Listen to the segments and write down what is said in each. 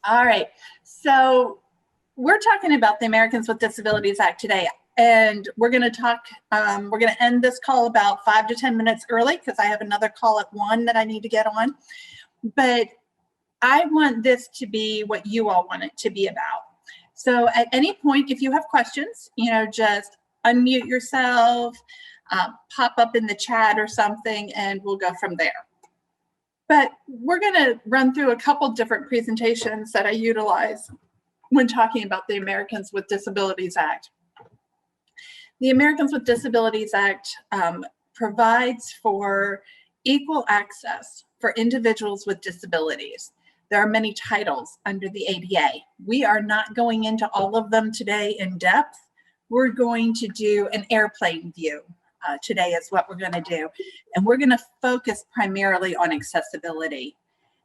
All right. So we're talking about the Americans with Disabilities Act today, and we're going to talk. We're going to end this call about 5 to 10 minutes early because I have another call at 1 that I need to get on. But I want this to be what you all want it to be about. So at any point, if you have questions, just unmute yourself, pop up in the chat or something, and we'll go from there. But we're going to run through a couple different presentations that I utilize when talking about the Americans with Disabilities Act. The Americans with Disabilities Act provides for equal access for individuals with disabilities. There are many titles under the ADA. We are not going into all of them today in depth. We're going to do an airplane view today is what we're going to do. And we're going to focus primarily on accessibility.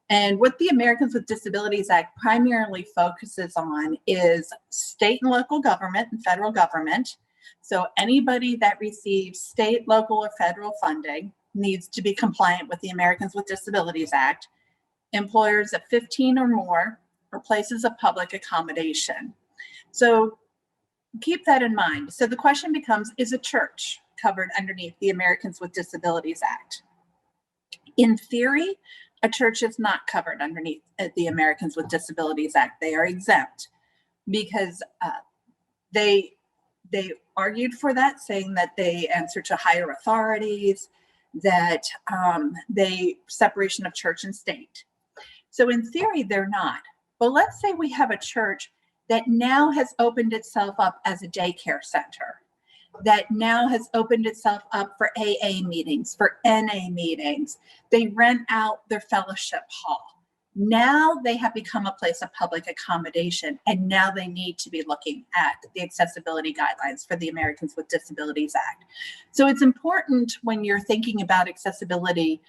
And what the Americans with Disabilities Act primarily focuses on is state and local government and federal government. So anybody that receives state, local, or federal funding needs to be compliant with the Americans with Disabilities Act. Employers of 15 or more, or places of public accommodation. So keep that in mind. So the question becomes, is a church covered underneath the Americans with Disabilities Act? In theory, a church is not covered underneath the Americans with Disabilities Act. They are exempt because they argued for that, saying that they answer to higher authorities, that they separation of church and state. So in theory, they're not. But let's say we have a church that now has opened itself up as a daycare center, that now has opened itself up for AA meetings, for NA meetings. They rent out their fellowship hall. Now they have become a place of public accommodation, and now they need to be looking at the accessibility guidelines for the Americans with Disabilities Act. So it's important when you're thinking about accessibility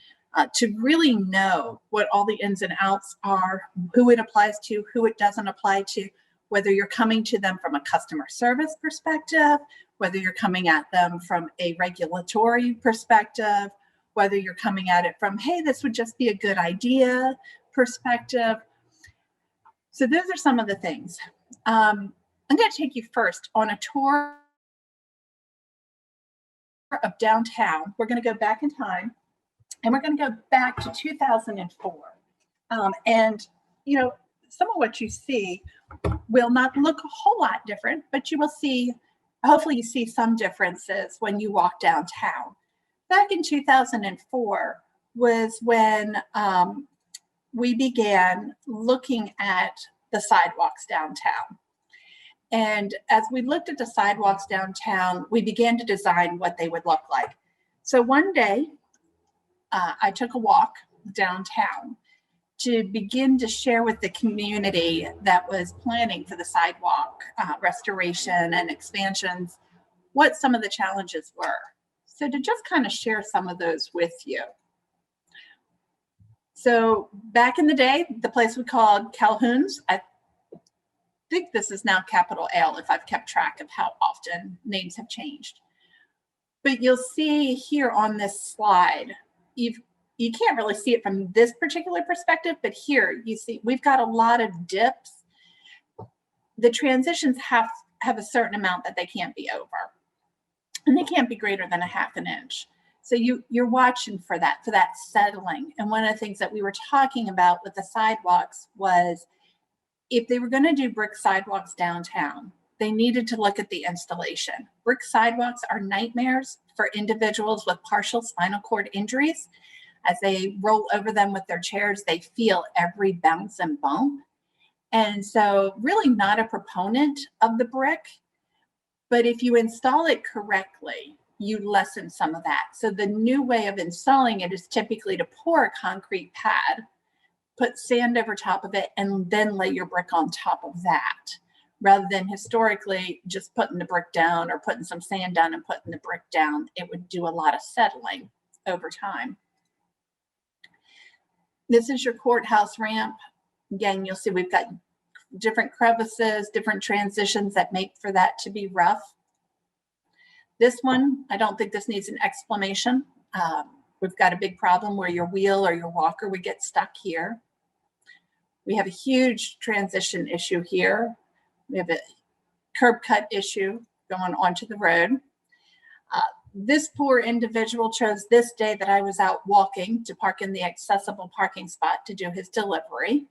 to really know what all the ins and outs are, who it applies to, who it doesn't apply to, whether you're coming to them from a customer service perspective, whether you're coming at them from a regulatory perspective, whether you're coming at it from, hey, this would just be a good idea perspective. So those are some of the things. I'm going to take you first on a tour of downtown. We're going to go back in time, and we're going to go back to 2004. And, some of what you see will not look a whole lot different, but you will see, hopefully you see some differences when you walk downtown. Back in 2004 was when we began looking at the sidewalks downtown. And as we looked at the sidewalks downtown, we began to design what they would look like. So one day, I took a walk downtown to begin to share with the community that was planning for the sidewalk restoration and expansions what some of the challenges were. So to just kind of share some of those with you. So back in the day, the place we called Calhoun's, I think this is now capital L if I've kept track of how often names have changed. But you'll see here on this slide, you can't really see it from this particular perspective, but here you see we've got a lot of dips. The transitions have a certain amount that they can't be over, and they can't be greater than a ½ inch. So you're watching for that settling. And one of the things that we were talking about with the sidewalks was if they were going to do brick sidewalks downtown, they needed to look at the installation. Brick sidewalks are nightmares for individuals with partial spinal cord injuries. As they roll over them with their chairs, they feel every bounce and bump. And so really not a proponent of the brick, but if you install it correctly, you lessen some of that. So the new way of installing it is typically to pour a concrete pad, put sand over top of it, and then lay your brick on top of that, rather than historically just putting the brick down or putting some sand down and putting the brick down. It would do a lot of settling over time. This is your courthouse ramp. Again, you'll see we've got different crevices, different transitions that make for that to be rough. This one, I don't think this needs an explanation. We've got a big problem where your wheel or your walker would get stuck here. We have a huge transition issue here. We have a curb cut issue going onto the road. This poor individual chose this day that I was out walking to park in the accessible parking spot to do his delivery.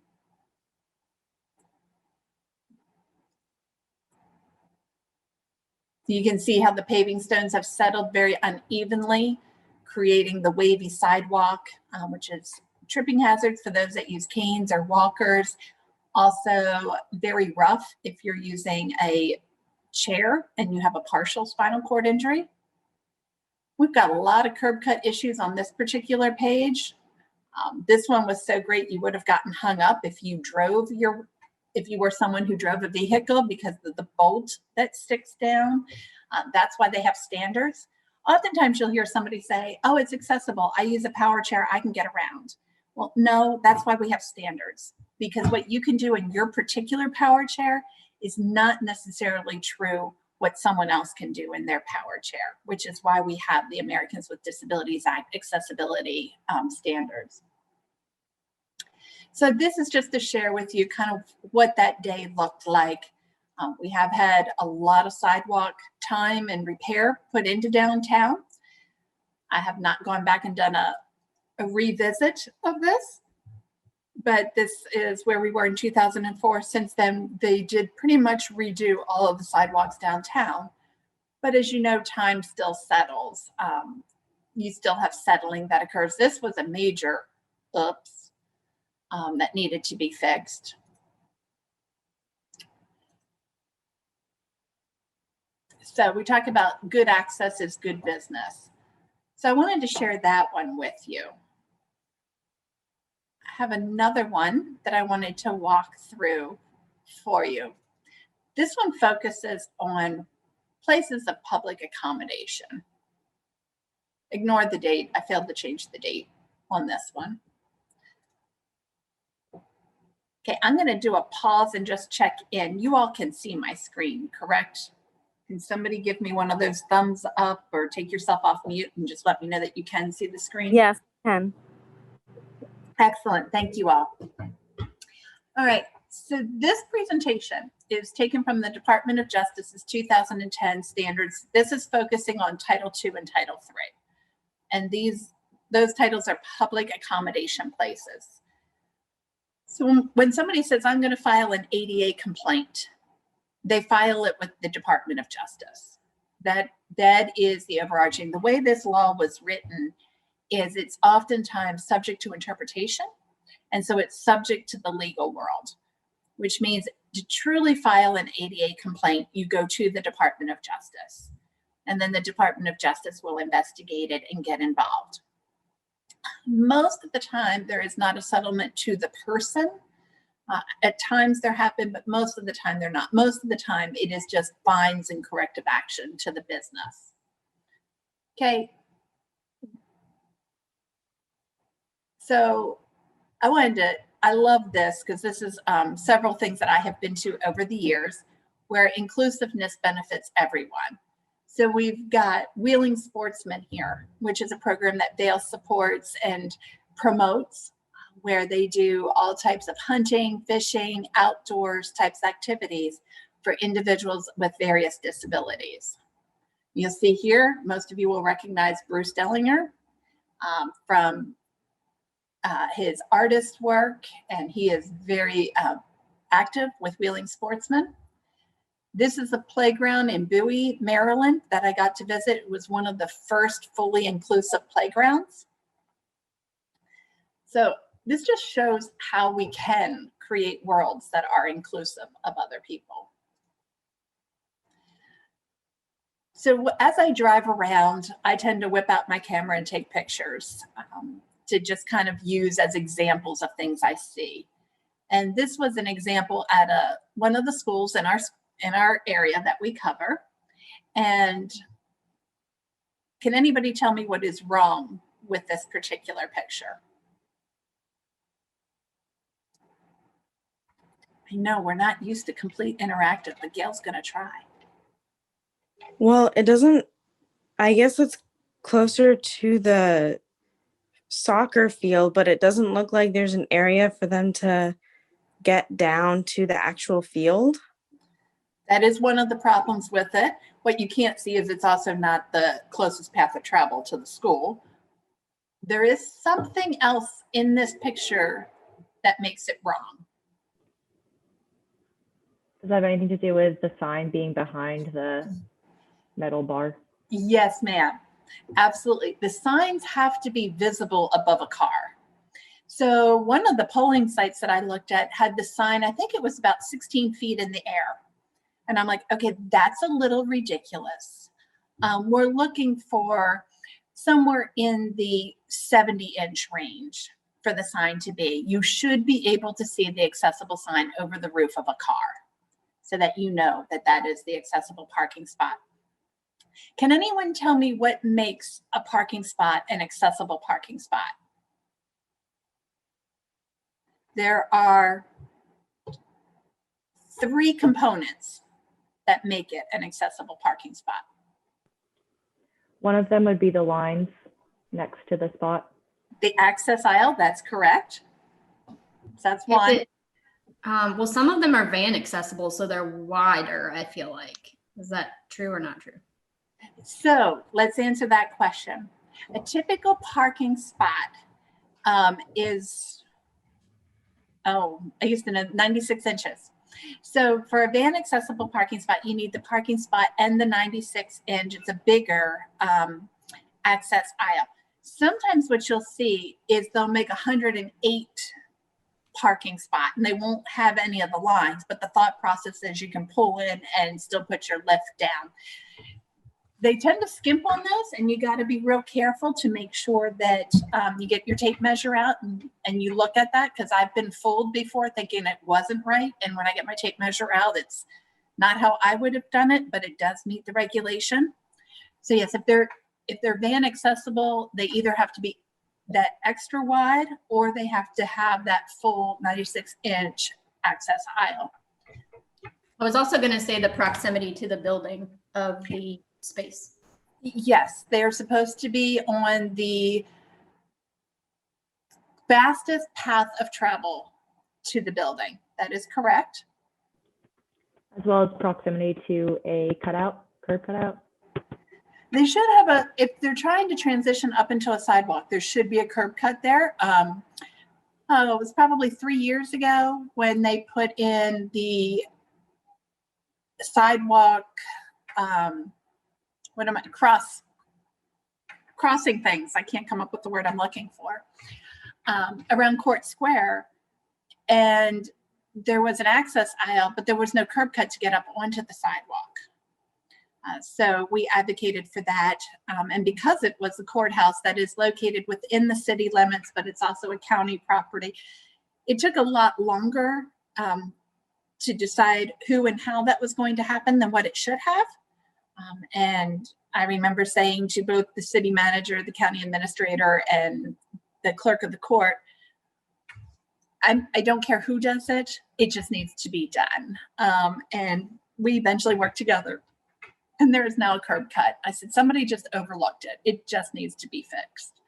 You can see how the paving stones have settled very unevenly, creating the wavy sidewalk, which is a tripping hazard for those that use canes or walkers. Also very rough if you're using a chair and you have a partial spinal cord injury. We've got a lot of curb cut issues on this particular page. This one was so great you would have gotten hung up if you were someone who drove a vehicle because of the bolt that sticks down. That's why they have standards. Oftentimes you'll hear somebody say, oh, it's accessible. I use a power chair, I can get around. Well, no, that's why we have standards, because what you can do in your particular power chair is not necessarily true what someone else can do in their power chair, which is why we have the Americans with Disabilities Act accessibility standards. So this is just to share with you kind of what that day looked like. We have had a lot of sidewalk time and repair put into downtown. I have not gone back and done a revisit of this, but this is where we were in 2004. Since then, they did pretty much redo all of the sidewalks downtown. But as you know, time still settles. You still have settling that occurs. This was a major oops that needed to be fixed. So we talk about good access is good business. So I wanted to share that one with you. I have another one that I wanted to walk through for you. This one focuses on places of public accommodation. Ignore the date. I failed to change the date on this one. Okay, I'm going to do a pause and just check in. You all can see my screen, correct? Can somebody give me one of those thumbs up or take yourself off mute and just let me know that you can see the screen? Yes, I can. Excellent. Thank you all. All right. So this presentation is taken from the Department of Justice's 2010 standards. This is focusing on Title II and Title III. And those titles are public accommodation places. So when somebody says, I'm going to file an ADA complaint, they file it with the Department of Justice. That is the overarching. The way this law was written is it's oftentimes subject to interpretation. And so it's subject to the legal world, which means to truly file an ADA complaint, you go to the Department of Justice. And then the Department of Justice will investigate it and get involved. Most of the time, there is not a settlement to the person. At times there have been, but most of the time they're not. Most of the time it is just fines and corrective action to the business. Okay. So I love this because this is several things that I have been to over the years where inclusiveness benefits everyone. So we've got Wheeling Sportsmen here, which is a program that Vail supports and promotes, where they do all types of hunting, fishing, outdoors types activities for individuals with various disabilities. You'll see here, most of you will recognize Bruce Dellinger from his artist work, and he is very active with Wheeling Sportsmen. This is a playground in Bowie, Maryland that I got to visit. It was one of the first fully inclusive playgrounds. So this just shows how we can create worlds that are inclusive of other people. So as I drive around, I tend to whip out my camera and take pictures to just kind of use as examples of things I see. And this was an example at one of the schools in our area that we cover. And can anybody tell me what is wrong with this particular picture? I know we're not used to complete interactive, but Gail's going to try. Well, it doesn't, I guess it's closer to the soccer field, but it doesn't look like there's an area for them to get down to the actual field. That is one of the problems with it. What you can't see is it's also not the closest path of travel to the school. There is something else in this picture that makes it wrong. Does that have anything to do with the sign being behind the metal bar? Yes, ma'am. Absolutely. The signs have to be visible above a car. So one of the polling sites that I looked at had the sign, I think it was about 16 feet in the air. And I'm like, okay, that's a little ridiculous. We're looking for somewhere in the 70-inch range for the sign to be. You should be able to see the accessible sign over the roof of a car so that you know that that is the accessible parking spot. Can anyone tell me what makes a parking spot an accessible parking spot? There are 3 components that make it an accessible parking spot. One of them would be the lines next to the spot. The access aisle, that's correct. So that's one. Well, some of them are van accessible, so they're wider, I feel like. Is that true or not true? So let's answer that question. A typical parking spot is, I used to know, 96 inches. So for a van accessible parking spot, you need the parking spot and the 96-inch. It's a bigger access aisle. Sometimes what you'll see is they'll make 108 parking spot and they won't have any of the lines, but the thought process is you can pull in and still put your lift down. They tend to skimp on those, and you got to be real careful to make sure that you get your tape measure out and you look at that, because I've been fooled before thinking it wasn't right. And when I get my tape measure out, it's not how I would have done it, but it does meet the regulation. So yes, if they're van accessible, they either have to be that extra wide or they have to have that full 96-inch access aisle. I was also going to say the proximity to the building of the space. Yes, they're supposed to be on the fastest path of travel to the building. That is correct. As well as proximity to a curb cutout. They should have if they're trying to transition up into a sidewalk, there should be a curb cut there. It was probably 3 years ago when they put in the sidewalk, crossing things. I can't come up with the word I'm looking for. Around Court Square, and there was an access aisle, but there was no curb cut to get up onto the sidewalk. So we advocated for that. And because it was the courthouse that is located within the city limits, but it's also a county property, it took a lot longer to decide who and how that was going to happen than what it should have. And I remember saying to both the city manager, the county administrator, and the clerk of the court, I don't care who does it, it just needs to be done. And we eventually worked together. And there is now a curb cut. I said, somebody just overlooked it. It just needs to be fixed.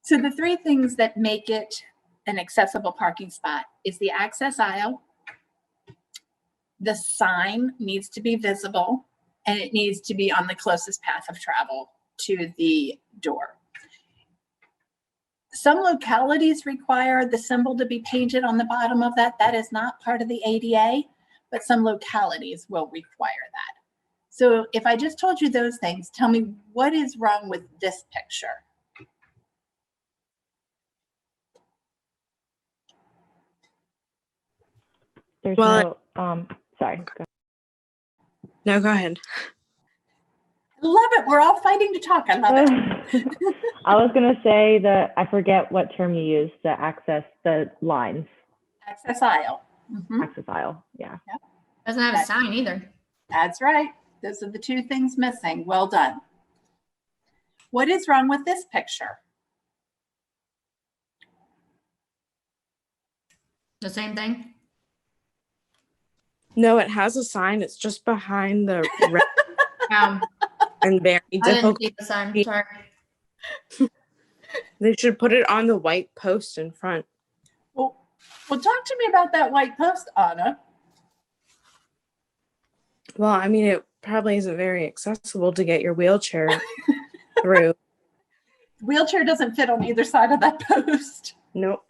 So the 3 things that make it an accessible parking spot is the access aisle, the sign needs to be visible, and it needs to be on the closest path of travel to the door. Some localities require the symbol to be painted on the bottom of that. That is not part of the ADA, but some localities will require that. So if I just told you those things, tell me what is wrong with this picture? There's Well, sorry. Go ahead. No, go ahead. I love it. We're all fighting to talk. I love it. I was going to say I forget what term you used, the lines. Access aisle. Mm-hmm. Access aisle, yeah. Yep. Doesn't have a sign either. That's right. Those are the 2 things missing. Well done. What is wrong with this picture? The same thing. No, it has a sign. It's just behind the and very I didn't difficult. see the sign. Sorry. They should put it on the white post in front. Well, Well, talk to me about that white post, Anna. Well, I mean, it probably isn't very accessible to get your wheelchair through. Wheelchair doesn't fit on either side of that post. Nope.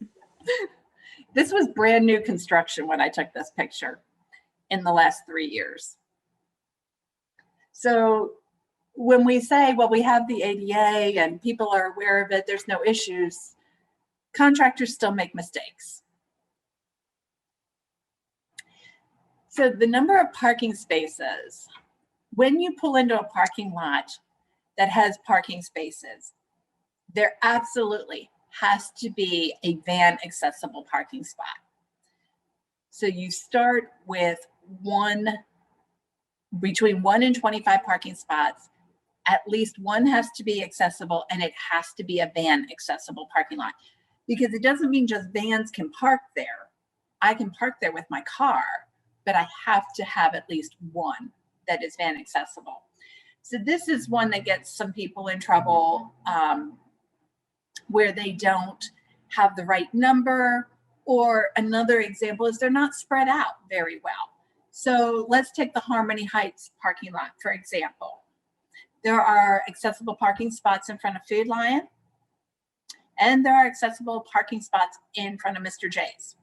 This was brand new construction when I took this picture in the last 3 years. So when we say, well, we have the ADA and people are aware of it, there's no issues, contractors still make mistakes. So the number of parking spaces, when you pull into a parking lot that has parking spaces, there absolutely has to be a van accessible parking spot. So you start with between 1 and 25 parking spots. At least one has to be accessible, and it has to be a van accessible parking lot, because it doesn't mean just vans can park there. I can park there with my car, but I have to have at least one that is van accessible. So this is one that gets some people in trouble, where they don't have the right number, or another example is they're not spread out very well. So let's take the Harmony Heights parking lot, for example. There are accessible parking spots in front of Food Lion, and there are accessible parking spots in front of Mr. J's.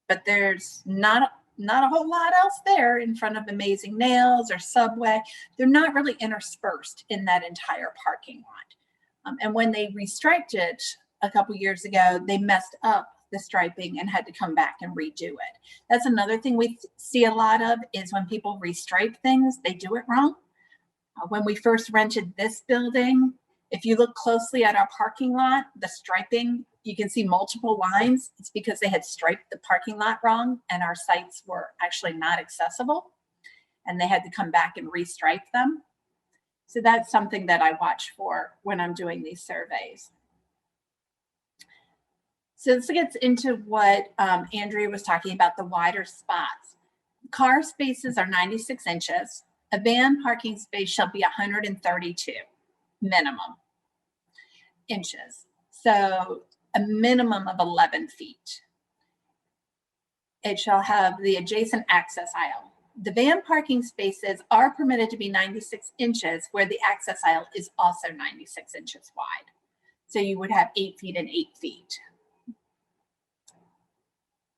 But there's not a whole lot else there in front of Amazing Nails or Subway. They're not really interspersed in that entire parking lot. And when they restriped it a couple years ago, they messed up the striping and had to come back and redo it. That's another thing we see a lot of, is when people restripe things, they do it wrong. When we first rented this building, if you look closely at our parking lot, the striping, you can see multiple lines. It's because they had striped the parking lot wrong, and our sites were actually not accessible, and they had to come back and restripe them. So that's something that I watch for when I'm doing these surveys. So this gets into what Andrea was talking about, the wider spots. Car spaces are 96 inches. A van parking space shall be 132 minimum inches. So a minimum of 11 feet. It shall have the adjacent access aisle. The van parking spaces are permitted to be 96 inches, where the access aisle is also 96 inches wide. So you would have 8 feet and 8 feet.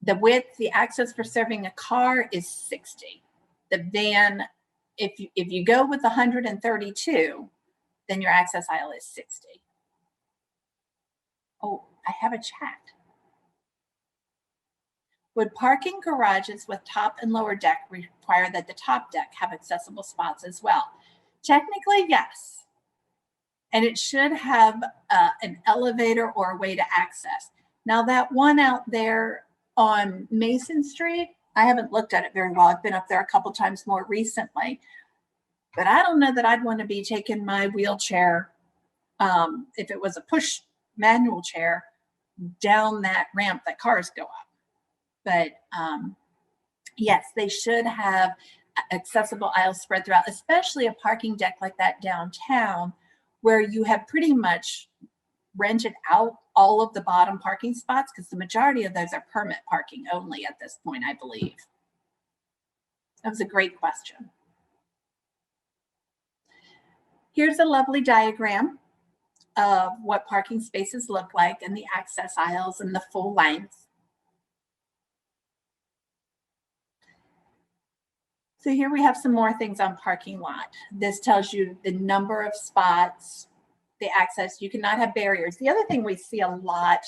The width, the access for serving a car is 60. The van, if you go with 132, then your access aisle is 60. Oh, I have a chat. Would parking garages with top and lower deck require that the top deck have accessible spots as well? Technically, yes. And it should have an elevator or a way to access. Now that one out there on Mason Street, I haven't looked at it very well. I've been up there a couple times more recently, but I don't know that I'd want to be taking my wheelchair, if it was a push manual chair, down that ramp that cars go up. But yes, they should have accessible aisles spread throughout, especially a parking deck like that downtown, where you have pretty much rented out all of the bottom parking spots, because the majority of those are permit parking only at this point, I believe. That was a great question. Here's a lovely diagram of what parking spaces look like, and the access aisles and the full length. So here we have some more things on parking lot. This tells you the number of spots, the access. You cannot have barriers. The other thing we see a lot,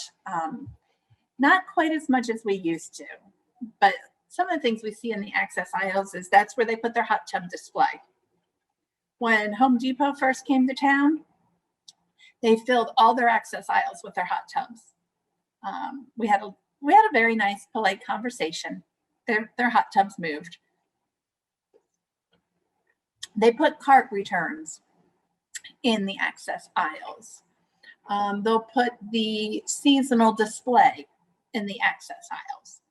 not quite as much as we used to, but some of the things we see in the access aisles is that's where they put their hot tub display. When Home Depot first came to town, they filled all their access aisles with their hot tubs. We had a very nice, polite conversation. Their hot tubs moved. They put cart returns in the access aisles. They'll put the seasonal display in the access aisles.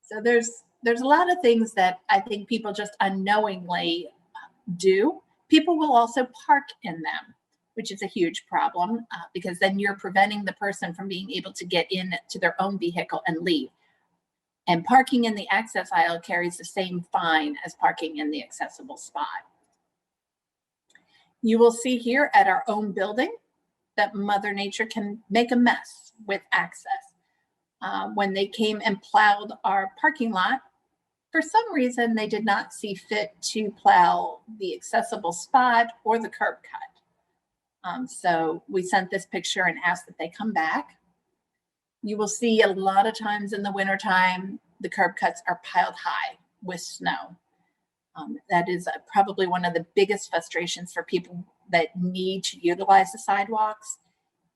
So there's a lot of things that I think people just unknowingly do. People will also park in them, which is a huge problem because then you're preventing the person from being able to get in to their own vehicle and leave. And parking in the access aisle carries the same fine as parking in the accessible spot. You will see here at our own building that Mother Nature can make a mess with access. When they came and plowed our parking lot, for some reason, they did not see fit to plow the accessible spot or the curb cut. So we sent this picture and asked that they come back. You will see a lot of times in the wintertime, the curb cuts are piled high with snow. That is probably one of the biggest frustrations for people that need to utilize the sidewalks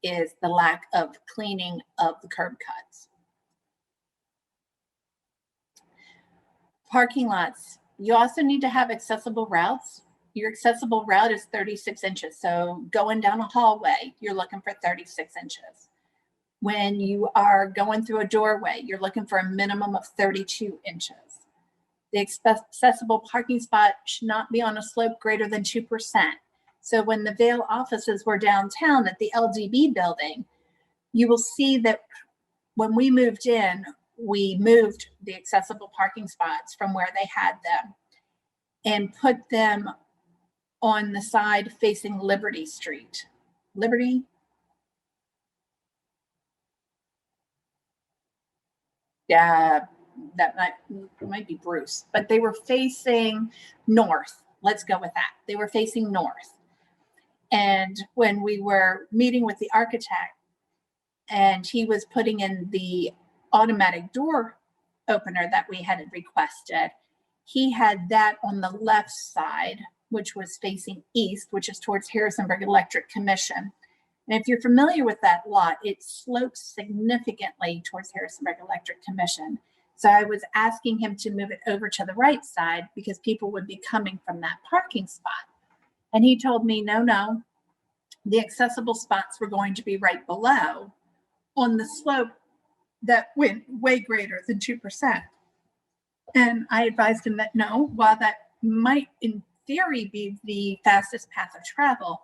is the lack of cleaning of the curb cuts. Parking lots, you also need to have accessible routes. Your accessible route is 36 inches. So going down a hallway, you're looking for 36 inches. When you are going through a doorway, you're looking for a minimum of 32 inches. The accessible parking spot should not be on a slope greater than 2%. So when the Vail offices were downtown at the LDB building, you will see that when we moved in, we moved the accessible parking spots from where they had them and put them on the side facing Liberty Street. Liberty? Yeah, that might be Bruce, but they were facing north. Let's go with that. They were facing north. And when we were meeting with the architect and he was putting in the automatic door opener that we had requested, he had that on the left side, which was facing east, which is towards Harrisonburg Electric Commission. And if you're familiar with that lot, it slopes significantly towards Harrisonburg Electric Commission. So I was asking him to move it over to the right side because people would be coming from that parking spot. And he told me, no, the accessible spots were going to be right below on the slope that went way greater than 2%. And I advised him that no, while that might in theory be the fastest path of travel,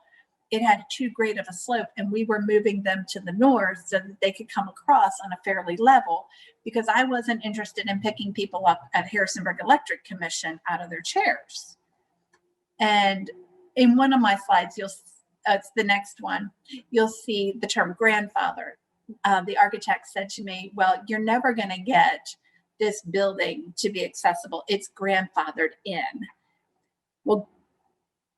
it had too great of a slope and we were moving them to the north so that they could come across on a fairly level because I wasn't interested in picking people up at Harrisonburg Electric Commission out of their chairs. And in one of my slides, it's the next one, you'll see the term grandfather. The architect said to me, well, you're never going to get this building to be accessible. It's grandfathered in. Well,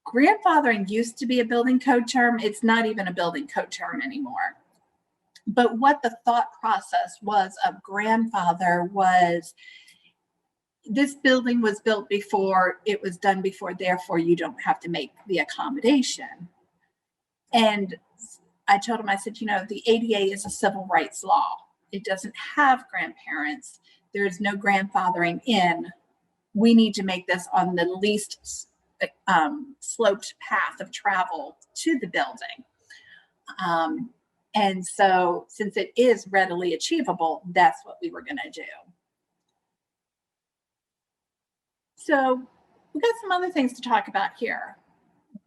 grandfathering used to be a building code term. It's not even a building code term anymore. But what the thought process was of grandfather was this building was built before it was done before, therefore you don't have to make the accommodation. And I told him, I said, the ADA is a civil rights law. It doesn't have grandparents. There's no grandfathering in. We need to make this on the least sloped path of travel to the building. And so since it is readily achievable, that's what we were going to do. So we've got some other things to talk about here.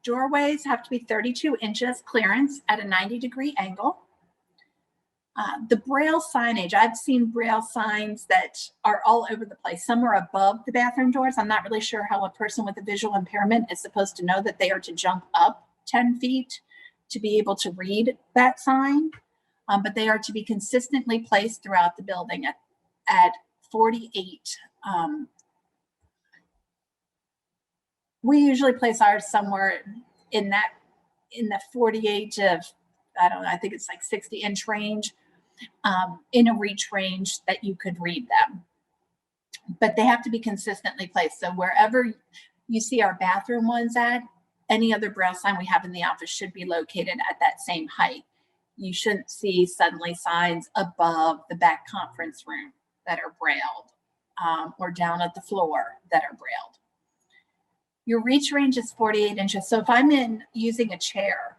Doorways have to be 32 inches clearance at a 90-degree angle. The Braille signage, I've seen Braille signs that are all over the place. Some are above the bathroom doors. I'm not really sure how a person with a visual impairment is supposed to know that they are to jump up 10 feet to be able to read that sign. But they are to be consistently placed throughout the building at 48. We usually place ours somewhere in the 48 to, I don't know, I think it's like 60-inch range, in a reach range that you could read them. But they have to be consistently placed. So wherever you see our bathroom ones at, any other Braille sign we have in the office should be located at that same height. You shouldn't see suddenly signs above the back conference room that are brailled, or down at the floor that are brailled. Your reach range is 48 inches. So if I'm using a chair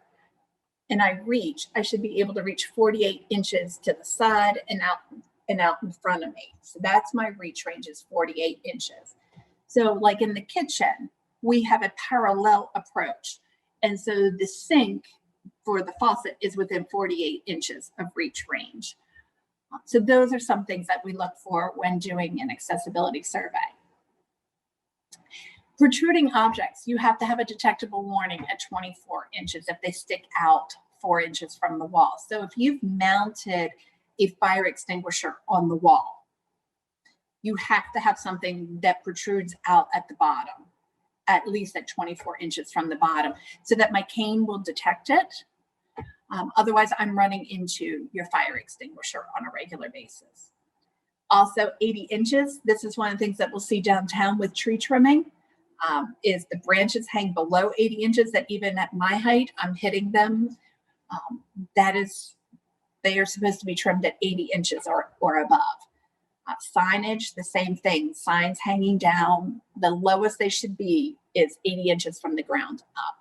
and I reach, I should be able to reach 48 inches to the side and out in front of me. So that's my reach range is 48 inches. So like in the kitchen, we have a parallel approach. And so the sink for the faucet is within 48 inches of reach range. So those are some things that we look for when doing an accessibility survey. Protruding objects, you have to have a detectable warning at 24 inches if they stick out 4 inches from the wall. So if you've mounted a fire extinguisher on the wall, you have to have something that protrudes out at the bottom, at least at 24 inches from the bottom, so that my cane will detect it. Otherwise, I'm running into your fire extinguisher on a regular basis. Also, 80 inches. This is one of the things that we'll see downtown with tree trimming, is the branches hang below 80 inches, that even at my height, I'm hitting them. They are supposed to be trimmed at 80 inches or above. Signage, the same thing. Signs hanging down, the lowest they should be is 80 inches from the ground up.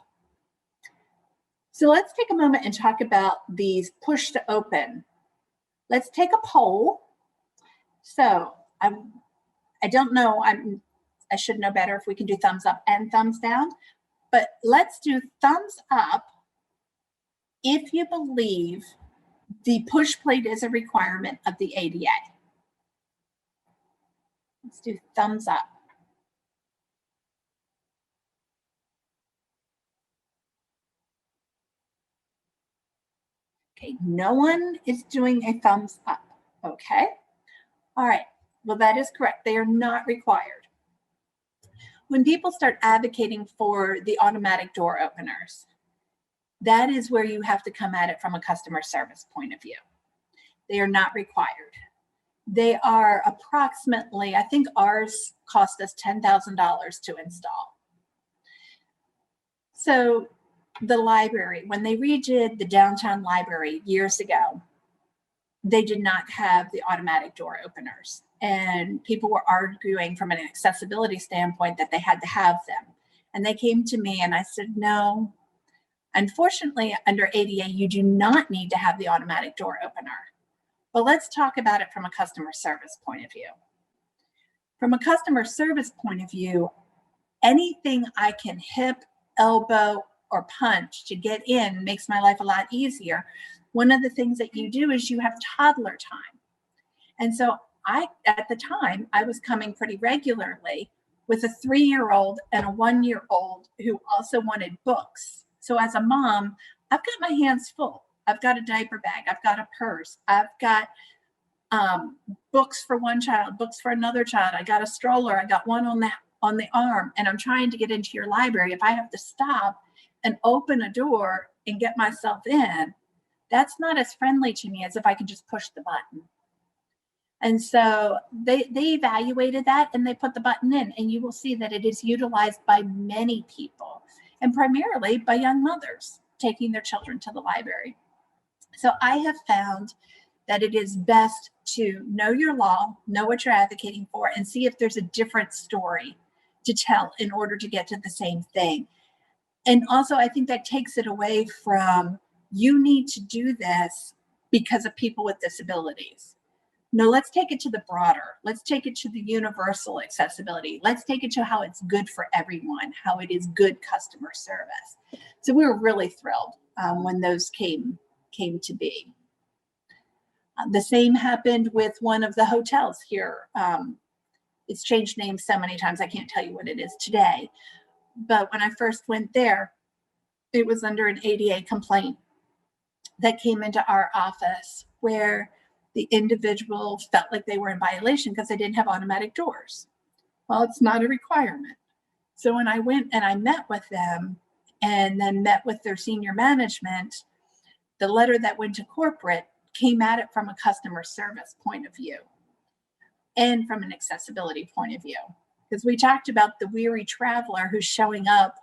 So let's take a moment and talk about these push to open. Let's take a poll. So I don't know, I should know better if we can do thumbs up and thumbs down, but let's do thumbs up if you believe the push plate is a requirement of the ADA. Let's do thumbs up. Okay, no one is doing a thumbs up. Okay, all right, well, that is correct. They are not required. When people start advocating for the automatic door openers, that is where you have to come at it from a customer service point of view. They are not required. They are approximately, I think ours cost us $10,000 to install. So the library, when they redid the downtown library years ago, they did not have the automatic door openers. And people were arguing from an accessibility standpoint that they had to have them. And they came to me and I said, no, unfortunately, under ADA, you do not need to have the automatic door opener. But let's talk about it from a customer service point of view. From a customer service point of view, anything I can hip, elbow, or punch to get in makes my life a lot easier. One of the things that you do is you have toddler time. And so at the time, I was coming pretty regularly with a 3-year-old and a 1-year-old who also wanted books. So as a mom, I've got my hands full. I've got a diaper bag. I've got a purse. I've got books for one child, books for another child. I got a stroller. I got one on the arm, and I'm trying to get into your library. If I have to stop and open a door and get myself in, that's not as friendly to me as if I can just push the button. And so they evaluated that and they put the button in, and you will see that it is utilized by many people, and primarily by young mothers taking their children to the library. So I have found that it is best to know your law, know what you're advocating for, and see if there's a different story to tell in order to get to the same thing. And also, I think that takes it away from, you need to do this because of people with disabilities. No, let's take it to the broader. Let's take it to the universal accessibility. Let's take it to how it's good for everyone, how it is good customer service. So we were really thrilled when those came to be. The same happened with one of the hotels here. It's changed names so many times, I can't tell you what it is today. But when I first went there, it was under an ADA complaint that came into our office where the individual felt like they were in violation because they didn't have automatic doors. Well, it's not a requirement. So when I went and I met with them and then met with their senior management, the letter that went to corporate came at it from a customer service point of view and from an accessibility point of view. Because we talked about the weary traveler who's showing up,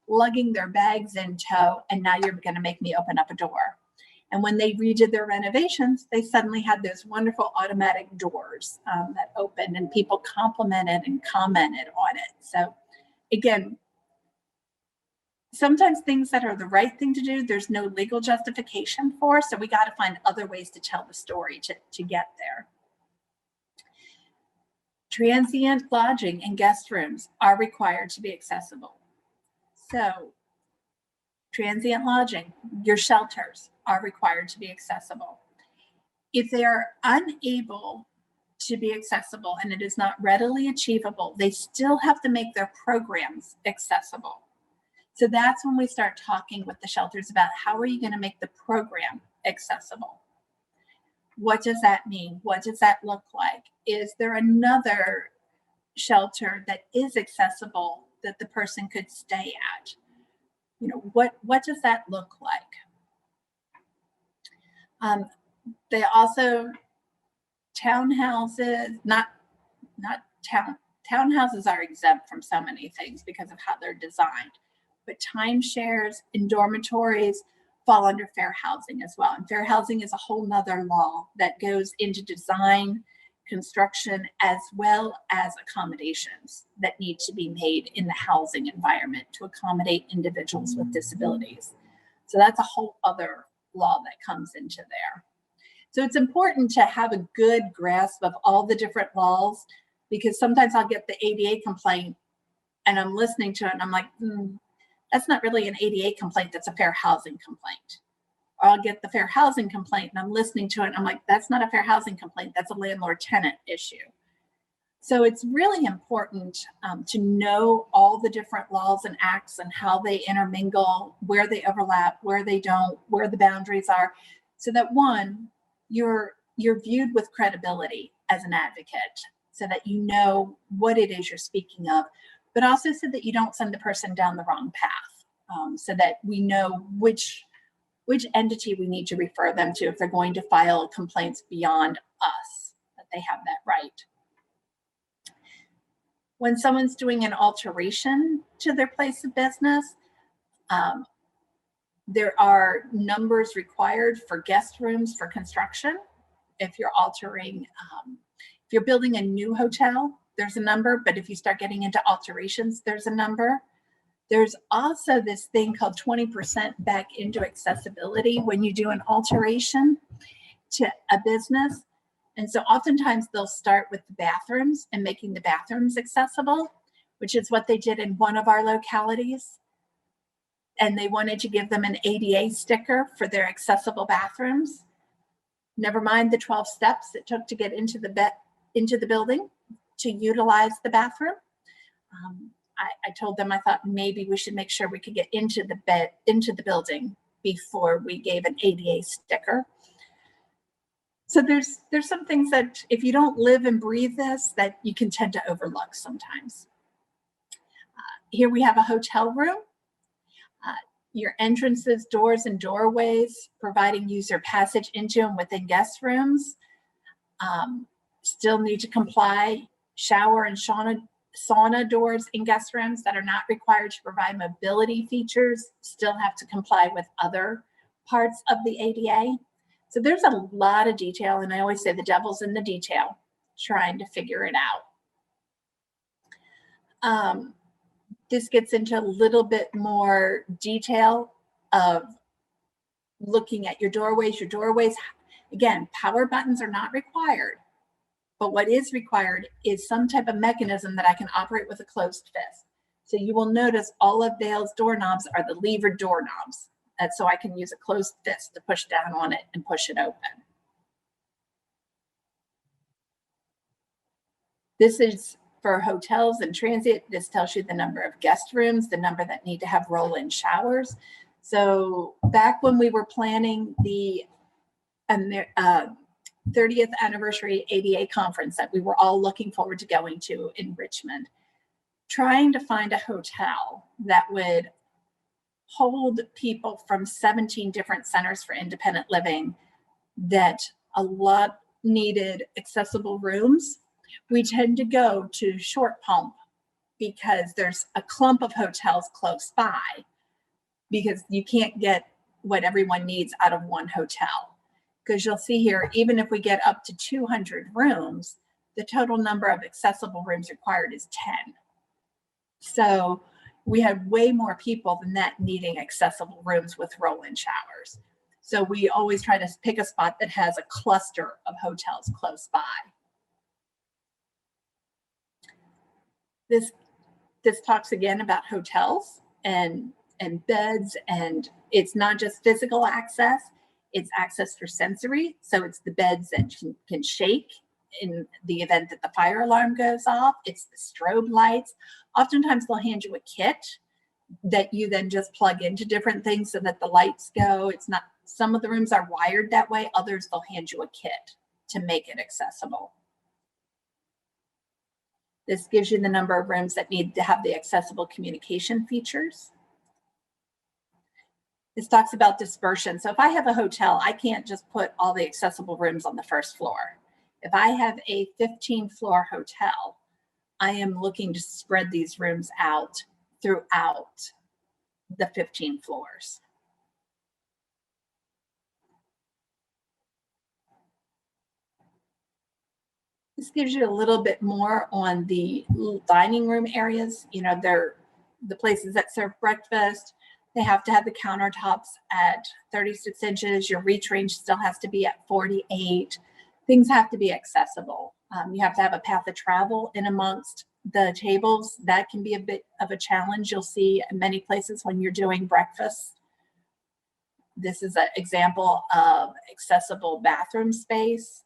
lugging their bags in tow, and now you're going to make me open up a door. And when they redid their renovations, they suddenly had those wonderful automatic doors that opened, and people complimented and commented on it. So again, sometimes things that are the right thing to do, there's no legal justification for. So we got to find other ways to tell the story to get there. Transient lodging and guest rooms are required to be accessible. So transient lodging, your shelters are required to be accessible. If they are unable to be accessible and it is not readily achievable, they still have to make their programs accessible. So that's when we start talking with the shelters about how are you going to make the program accessible? What does that mean? What does that look like? Is there another shelter that is accessible that the person could stay at? You know, what does that look like? They also, townhouses, townhouses are exempt from so many things because of how they're designed, but timeshares and dormitories fall under fair housing as well. And fair housing is a whole nother law that goes into design, construction, as well as accommodations that need to be made in the housing environment to accommodate individuals with disabilities. So that's a whole other law that comes into there. So it's important to have a good grasp of all the different laws, because sometimes I'll get the ADA complaint and I'm listening to it and I'm like, that's not really an ADA complaint, that's a fair housing complaint. Or I'll get the fair housing complaint and I'm listening to it and I'm like, that's not a fair housing complaint, that's a landlord-tenant issue. So it's really important to know all the different laws and acts and how they intermingle, where they overlap, where they don't, where the boundaries are, so that one, you're viewed with credibility as an advocate, so that you know what it is you're speaking of, but also so that you don't send the person down the wrong path, so that we know which entity we need to refer them to if they're going to file complaints beyond us, that they have that right. When someone's doing an alteration to their place of business, there are numbers required for guest rooms for construction. If you're altering, if you're building a new hotel, there's a number, but if you start getting into alterations, there's a number. There's also this thing called 20% back into accessibility when you do an alteration to a business. And so oftentimes they'll start with the bathrooms and making the bathrooms accessible, which is what they did in one of our localities. And they wanted to give them an ADA sticker for their accessible bathrooms. Never mind the 12 steps it took to get into the building to utilize the bathroom. I told them I thought maybe we should make sure we could get into the building before we gave an ADA sticker. So there's some things that if you don't live and breathe this, that you can tend to overlook sometimes. Here we have a hotel room. Your entrances, doors, and doorways, providing user passage into and within guest rooms, still need to comply. Shower and sauna doors in guest rooms that are not required to provide mobility features still have to comply with other parts of the ADA. So there's a lot of detail, and I always say the devil's in the detail, trying to figure it out. This gets into a little bit more detail of looking at your doorways. Your doorways, again, power buttons are not required, but what is required is some type of mechanism that I can operate with a closed fist. So you will notice all of Dale's doorknobs are the lever doorknobs. That's so I can use a closed fist to push down on it and push it open. This is for hotels and transit. This tells you the number of guest rooms, the number that need to have roll-in showers. So back when we were planning the 30th anniversary ADA conference that we were all looking forward to going to in Richmond, trying to find a hotel that would hold people from 17 different centers for independent living that a lot needed accessible rooms. We tend to go to Short Pump because there's a clump of hotels close by, because you can't get what everyone needs out of one hotel. Because you'll see here, even if we get up to 200 rooms, the total number of accessible rooms required is 10. So we had way more people than that needing accessible rooms with roll-in showers. So we always try to pick a spot that has a cluster of hotels close by. This talks again about hotels and and beds, and it's not just physical access, it's access for sensory. So it's the beds that can shake in the event that the fire alarm goes off. It's the strobe lights. Oftentimes they'll hand you a kit that you then just plug into different things so that the lights go. It's not, some of the rooms are wired that way. Others, they'll hand you a kit to make it accessible. This gives you the number of rooms that need to have the accessible communication features. This talks about dispersion. So if I have a hotel, I can't just put all the accessible rooms on the first floor. If I have a 15-floor hotel, I am looking to spread these rooms out throughout the 15 floors. This gives you a little bit more on the dining room areas. You know, they're the places that serve breakfast. They have to have the countertops at 36 inches. Your reach range still has to be at 48. Things have to be accessible. You have to have a path of travel in amongst the tables. That can be a bit of a challenge. You'll see in many places when you're doing breakfast. This is an example of accessible bathroom space.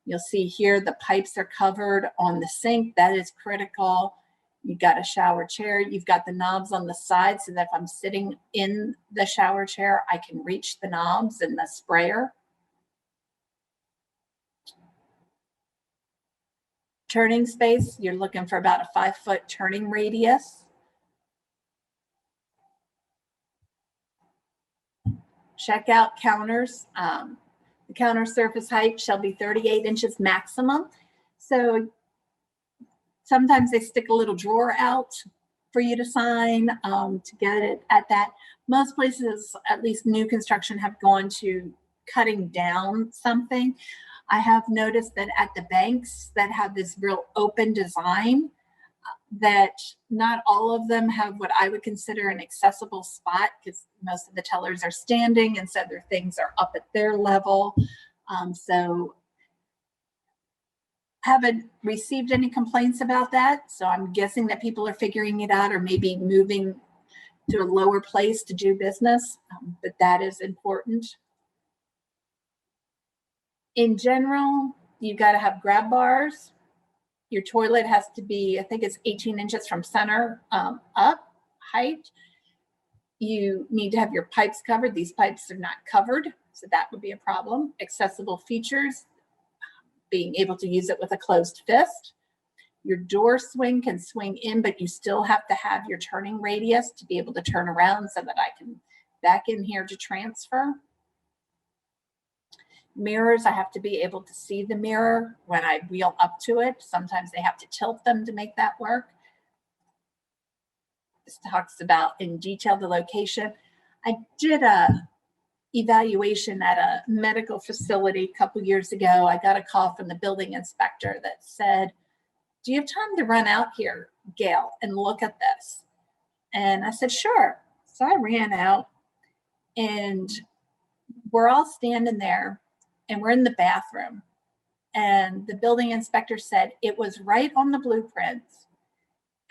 You'll see here the pipes are covered on the sink. That is critical. You've got a shower chair. You've got the knobs on the side so that if I'm sitting in the shower chair, I can reach the knobs and the sprayer. Turning space, you're looking for about a 5-foot turning radius. Checkout counters. The counter surface height shall be 38 inches maximum. So sometimes they stick a little drawer out for you to sign to get it at that. Most places, at least new construction, have gone to cutting down something. I have noticed that at the banks that have this real open design, that not all of them have what I would consider an accessible spot, because most of the tellers are standing and so their things are up at their level. So haven't received any complaints about that. So I'm guessing that people are figuring it out or maybe moving to a lower place to do business, but that is important. In general, you've got to have grab bars. Your toilet has to be, I think it's 18 inches from center up height. You need to have your pipes covered. These pipes are not covered, so that would be a problem. Accessible features, being able to use it with a closed fist. Your door swing can swing in, but you still have to have your turning radius to be able to turn around so that I can back in here to transfer. Mirrors, I have to be able to see the mirror when I wheel up to it. Sometimes they have to tilt them to make that work. This talks about in detail the location. I did a evaluation at a medical facility a couple years ago. I got a call from the building inspector that said, "Do you have time to run out here, Gail, and look at this?" And I said, "Sure." So I ran out and we're all standing there and we're in the bathroom. And the building inspector said, "It was right on the blueprints.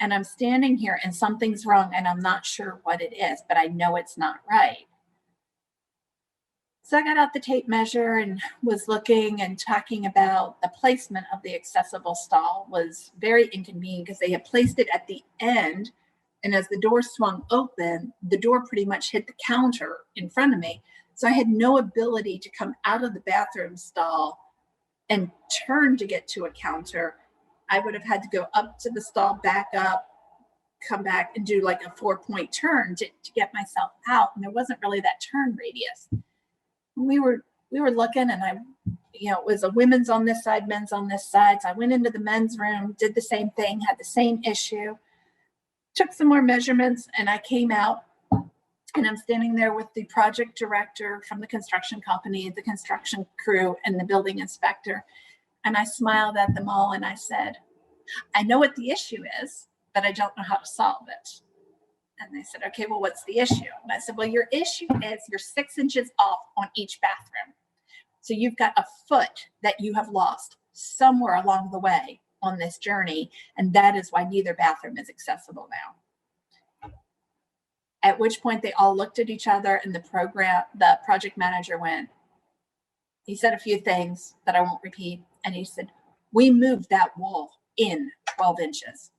And I'm standing here and something's wrong and I'm not sure what it is, but I know it's not right." So I got out the tape measure and was looking and talking about the placement of the accessible stall was very inconvenient because they had placed it at the end. And as the door swung open, the door pretty much hit the counter in front of me. So I had no ability to come out of the bathroom stall and turn to get to a counter. I would have had to go up to the stall, back up, come back and do like a 4-point turn to get myself out. And there wasn't really that turn radius. We were looking and it was a women's on this side, men's on this side. So I went into the men's room, did the same thing, had the same issue, took some more measurements, and I came out and I'm standing there with the project director from the construction company, the construction crew, and the building inspector. And I smiled at them all and I said, "I know what the issue is, but I don't know how to solve it." And they said, "Okay, well, what's the issue?" And I said, "Well, your issue is you're 6 inches off on each bathroom. So you've got a foot that you have lost somewhere along the way on this journey. And that is why neither bathroom is accessible now." At which point they all looked at each other and the project manager went, he said a few things that I won't repeat. And he said, we moved that wall in 12 inches.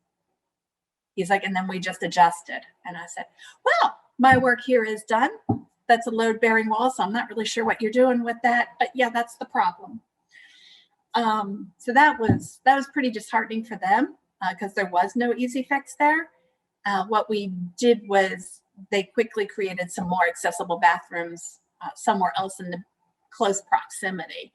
He's like, and then we just adjusted. And I said, well, my work here is done. That's a load bearing wall. So I'm not really sure what you're doing with that, but yeah, that's the problem. So that was pretty disheartening for them because there was no easy fix there. What we did was they quickly created some more accessible bathrooms somewhere else in the close proximity.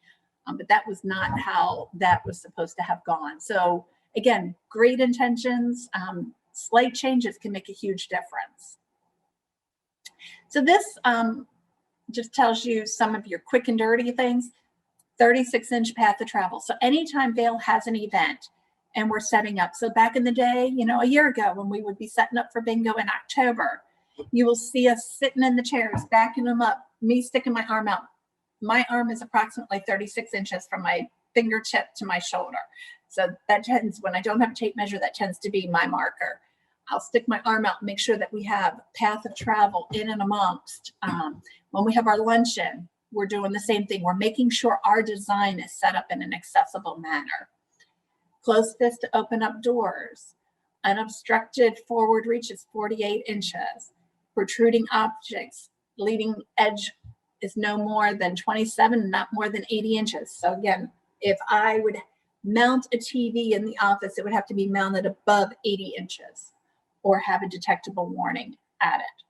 But that was not how that was supposed to have gone. So again, great intentions, slight changes can make a huge difference. So this just tells you some of your quick and dirty things. 36-inch path of travel. So anytime Vail has an event and we're setting up, so back in the day, you know, a year ago when we would be setting up for bingo in October, you will see us sitting in the chairs, backing them up, me sticking my arm out. My arm is approximately 36 inches from my fingertip to my shoulder. So that tends, when I don't have a tape measure, that tends to be my marker. I'll stick my arm out and make sure that we have path of travel in and amongst. When we have our luncheon, we're doing the same thing. We're making sure our design is set up in an accessible manner. Closed fist to open up doors. Unobstructed forward reach is 48 inches. Protruding objects, leading edge is no more than 27, not more than 80 inches. So again, if I would mount a TV in the office, it would have to be mounted above 80 inches or have a detectable warning at it.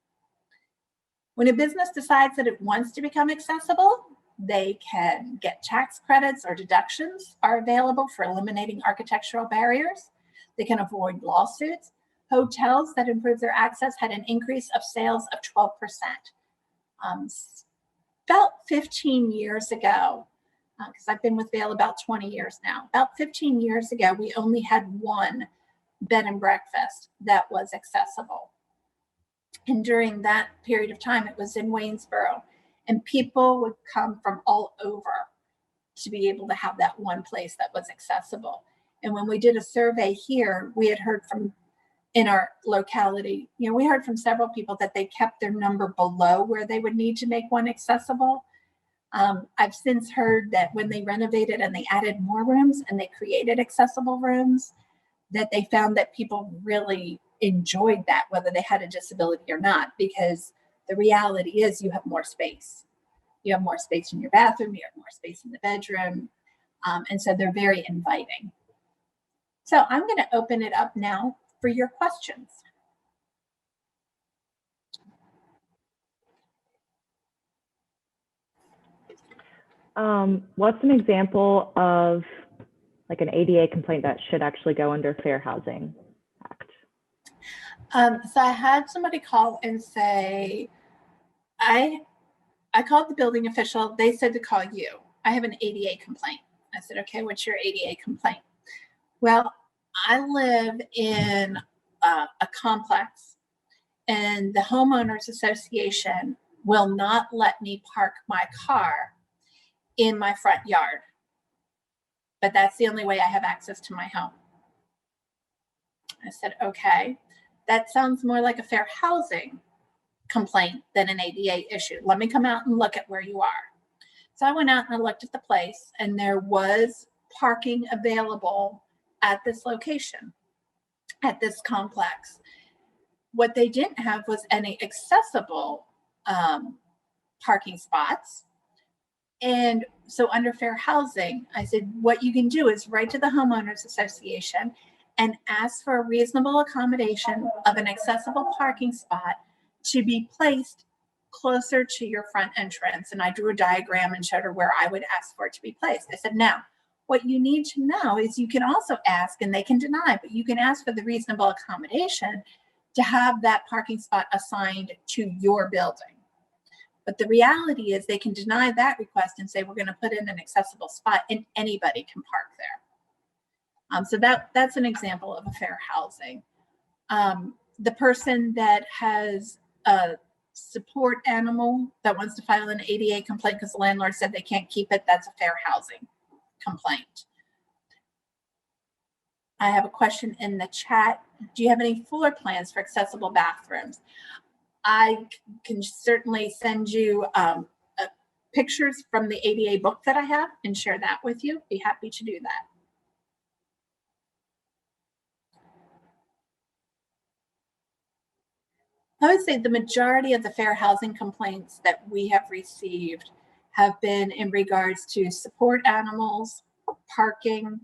When a business decides that it wants to become accessible, they can get tax credits or deductions are available for eliminating architectural barriers. They can avoid lawsuits. Hotels that improve their access had an increase of sales of 12%. About 15 years ago, because I've been with Vail about 20 years now, about 15 years ago, we only had one bed and breakfast that was accessible. And during that period of time, it was in Waynesboro. And people would come from all over to be able to have that one place that was accessible. And when we did a survey here, we had heard from, in our locality, you know, we heard from several people that they kept their number below where they would need to make one accessible. I've since heard that when they renovated and they added more rooms and they created accessible rooms, that they found that people really enjoyed that, whether they had a disability or not, because the reality is you have more space. You have more space in your bathroom, you have more space in the bedroom. And so they're very inviting. So I'm going to open it up now for your questions. What's an example of like an ADA complaint that should actually go under Fair Housing Act? So I had somebody call and say, I called the building official. They said to call you. I have an ADA complaint. I said, okay, what's your ADA complaint? Well, I live in a complex and the homeowners association will not let me park my car in my front yard. But that's the only way I have access to my home. I said, okay, that sounds more like a fair housing complaint than an ADA issue. Let me come out and look at where you are. So I went out and I looked at the place and there was parking available at this location, at this complex. What they didn't have was any accessible parking spots. And so under fair housing, I said, what you can do is write to the homeowners association and ask for a reasonable accommodation of an accessible parking spot to be placed closer to your front entrance. And I drew a diagram and showed her where I would ask for it to be placed. I said, now, what you need to know is you can also ask, and they can deny, but you can ask for the reasonable accommodation to have that parking spot assigned to your building. But the reality is they can deny that request and say, we're going to put in an accessible spot and anybody can park there. So that's an example of a fair housing. The person that has a support animal that wants to file an ADA complaint because the landlord said they can't keep it, that's a fair housing complaint. I have a question in the chat. Do you have any floor plans for accessible bathrooms? I can certainly send you pictures from the ADA book that I have and share that with you. Be happy to do that. I would say the majority of the fair housing complaints that we have received have been in regards to support animals, parking,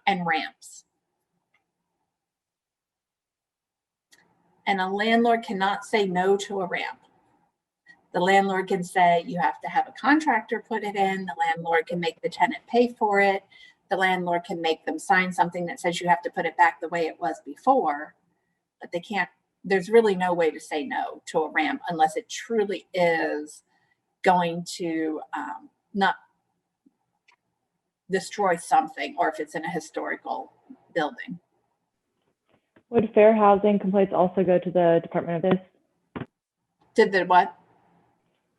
and ramps. And a landlord cannot say no to a ramp. The landlord can say you have to have a contractor put it in. The landlord can make the tenant pay for it. The landlord can make them sign something that says you have to put it back the way it was before, but they can't. There's really no way to say no to a ramp unless it truly is going to not destroy something, or if it's in a historical building. Would fair housing complaints also go to the Department of Justice? Did the what?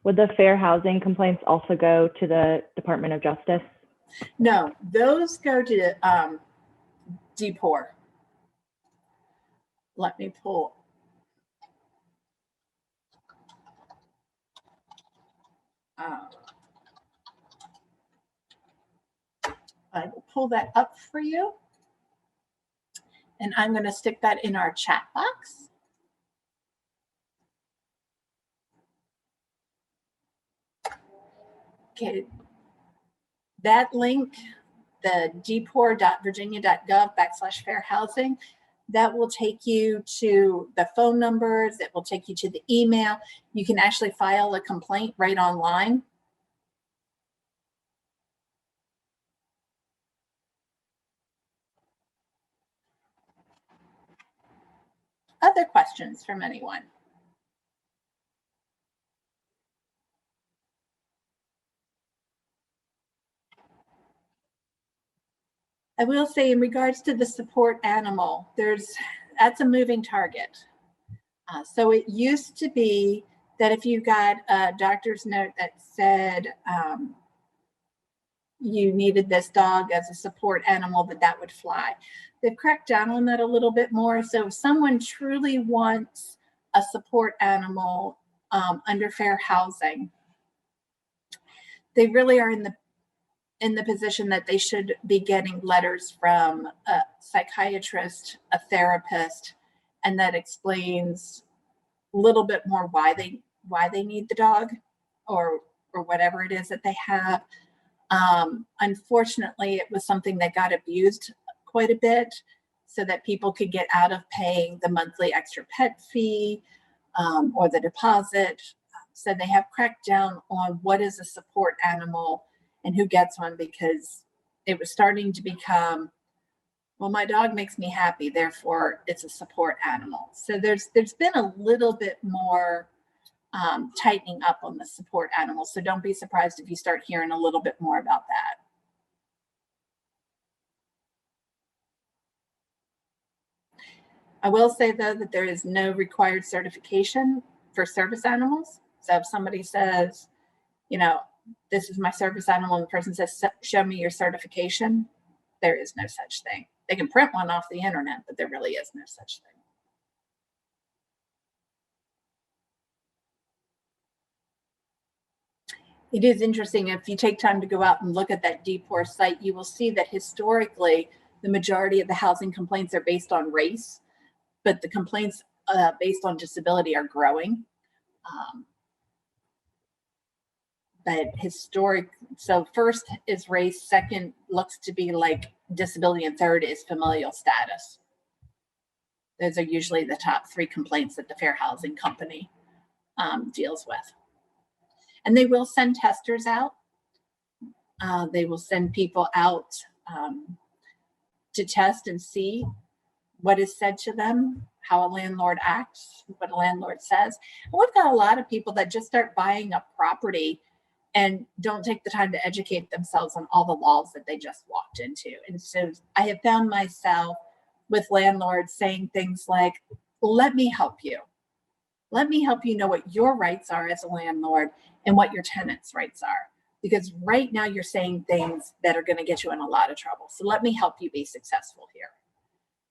Would the fair housing complaints also go to the Department of Justice? No, those go to DPOR. Let me pull. I will pull that up for you. And I'm going to stick that in our chat box. Okay. That link, the dpor.virginia.gov/fair housing, that will take you to the phone numbers. It will take you to the email. You can actually file a complaint right online. Other questions from anyone? I will say in regards to the support animal, that's a moving target. So it used to be that if you got a doctor's note that said you needed this dog as a support animal, that would fly. They've cracked down on that a little bit more. So if someone truly wants a support animal under fair housing, they really are in the position that they should be getting letters from a psychiatrist, a therapist, and that explains a little bit more why they need the dog or whatever it is that they have. Unfortunately, it was something that got abused quite a bit so that people could get out of paying the monthly extra pet fee or the deposit. So they have cracked down on what is a support animal and who gets one, because it was starting to become, well, my dog makes me happy, therefore it's a support animal. So there's been a little bit more tightening up on the support animals. So don't be surprised if you start hearing a little bit more about that. I will say though that there is no required certification for service animals. So if somebody says, this is my service animal, and the person says, show me your certification, there is no such thing. They can print one off the internet, but there really is no such thing. It is interesting. If you take time to go out and look at that DPOR site, you will see that historically, the majority of the housing complaints are based on race, but the complaints based on disability are growing. But so first is race, second looks to be like disability, and third is familial status. Those are usually the top three complaints that the Fair Housing Company deals with. And they will send testers out. They will send people out to test and see what is said to them, how a landlord acts, what a landlord says. And we've got a lot of people that just start buying up property and don't take the time to educate themselves on all the laws that they just walked into. And so I have found myself with landlords saying things like, let me help you. Let me help you know what your rights are as a landlord and what your tenants' rights are. Because right now you're saying things that are going to get you in a lot of trouble. So let me help you be successful here.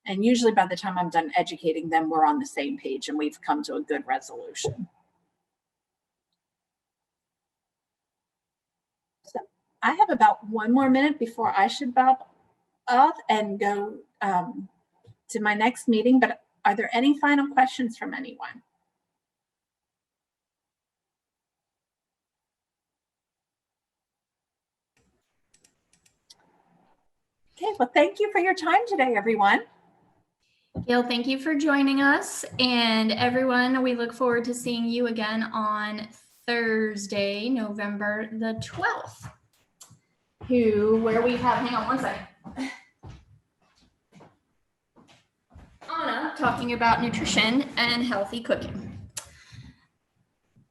And usually by the time I'm done educating them, we're on the same page and we've come to a good resolution. So I have about 1 more minute before I should bow off and go to my next meeting, but are there any final questions from anyone? Okay, well, thank you for your time today, everyone. Gail, thank you for joining us. And everyone, we look forward to seeing you again on Thursday, November the 12th. Where we have, hang on one second. Anna talking about nutrition and healthy cooking.